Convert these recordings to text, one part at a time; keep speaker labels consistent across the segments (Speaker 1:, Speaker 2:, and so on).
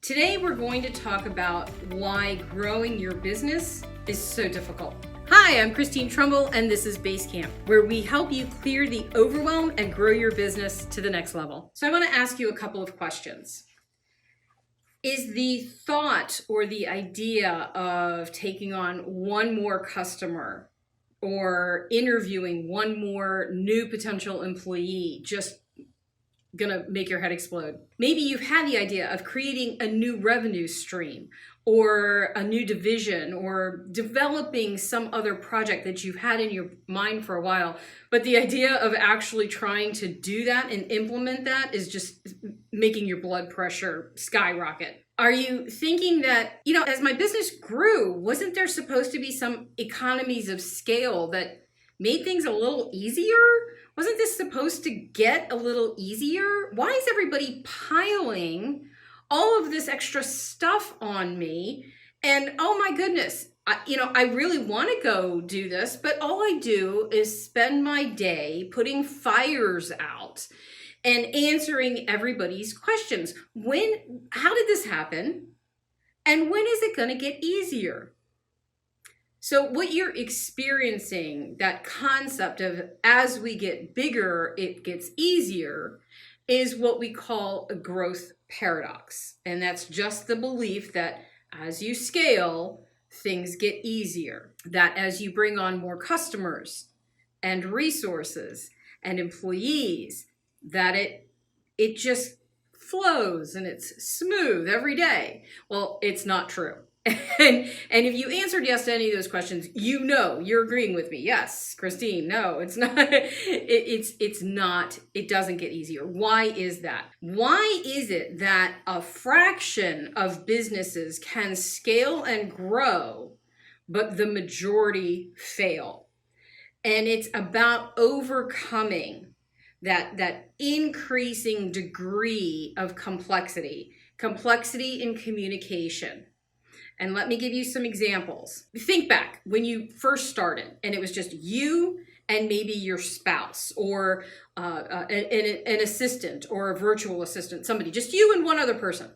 Speaker 1: Today we're going to talk about why growing your business is so difficult. Hi, I'm Christine Trumbull and this is Basecamp, where we help you clear the overwhelm and grow your business to the next level. So I want to ask you a couple of questions. Is the thought or the idea of taking on one more customer or interviewing one more new potential employee just gonna make your head explode? Maybe you've had the idea of creating a new revenue stream or a new division or developing some other project that you've had in your mind for a while, but the idea of actually trying to do that and implement that is just making your blood pressure skyrocket. Are you thinking that, as my business grew, wasn't there supposed to be some economies of scale that made things a little easier? Wasn't this supposed to get a little easier? Why is everybody piling all of this extra stuff on me? And oh my goodness, I really want to go do this, but all I do is spend my day putting fires out and answering everybody's questions. How did this happen? And when is it going to get easier? So what you're experiencing, that concept of as we get bigger, it gets easier, is what we call a growth paradox. And that's just the belief that as you scale, things get easier. That as you bring on more customers and resources and employees, that it just flows and it's smooth every day. Well, it's not true. And if you answered yes to any of those questions, you're agreeing with me. Yes, Christine, no, it's not. It's not. It doesn't get easier. Why is that? Why is it that a fraction of businesses can scale and grow, but the majority fail? And it's about overcoming that increasing degree of complexity in communication. And let me give you some examples. Think back when you first started and it was just you and maybe your spouse or an assistant or a virtual assistant, somebody, just you and one other person.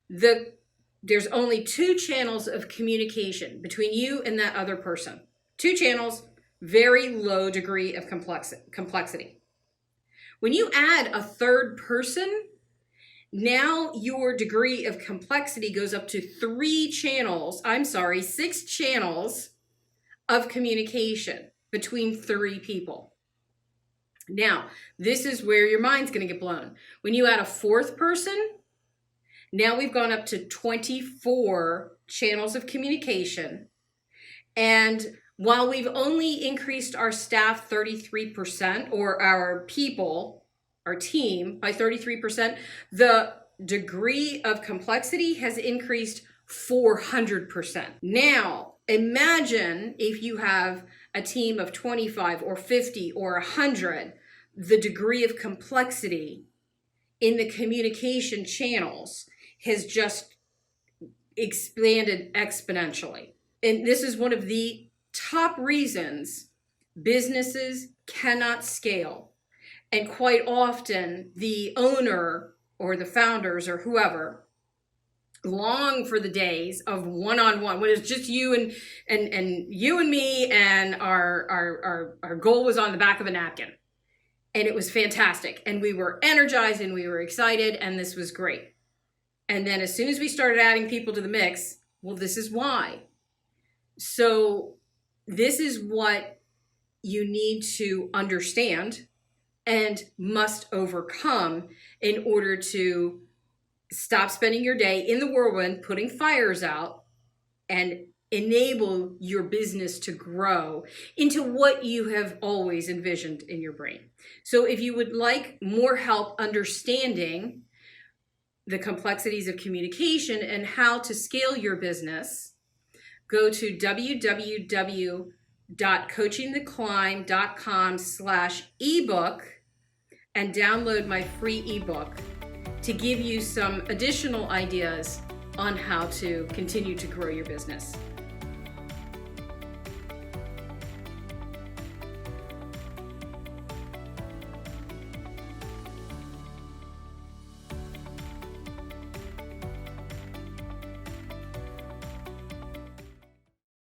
Speaker 1: There's only two channels of communication between you and that other person. Two channels, very low degree of complexity. When you add a third person, now your degree of complexity goes up to six channels of communication between three people. Now, this is where your mind's going to get blown. When you add a fourth person, now we've gone up to 24 channels of communication. And while we've only increased our staff 33%, or our people, our team, by 33%, the degree of complexity has increased 400%. Now, imagine if you have a team of 25 or 50 or 100, the degree of complexity in the communication channels has just expanded exponentially. And this is one of the top reasons businesses cannot scale. And quite often, the owner or the founders or whoever long for the days of one-on-one, when it's just you and you and me, and our goal was on the back of a napkin. And it was fantastic. And we were energized and we were excited, and this was great. And then as soon as we started adding people to the mix, well, this is why. So this is what you need to understand and must overcome in order to stop spending your day in the whirlwind, putting fires out, and enable your business to grow into what you have always envisioned in your brain. So if you would like more help understanding the complexities of communication and how to scale your business, go to www.coachingtheclimb.com/ebook and download my free ebook to give you some additional ideas on how to continue to grow your business.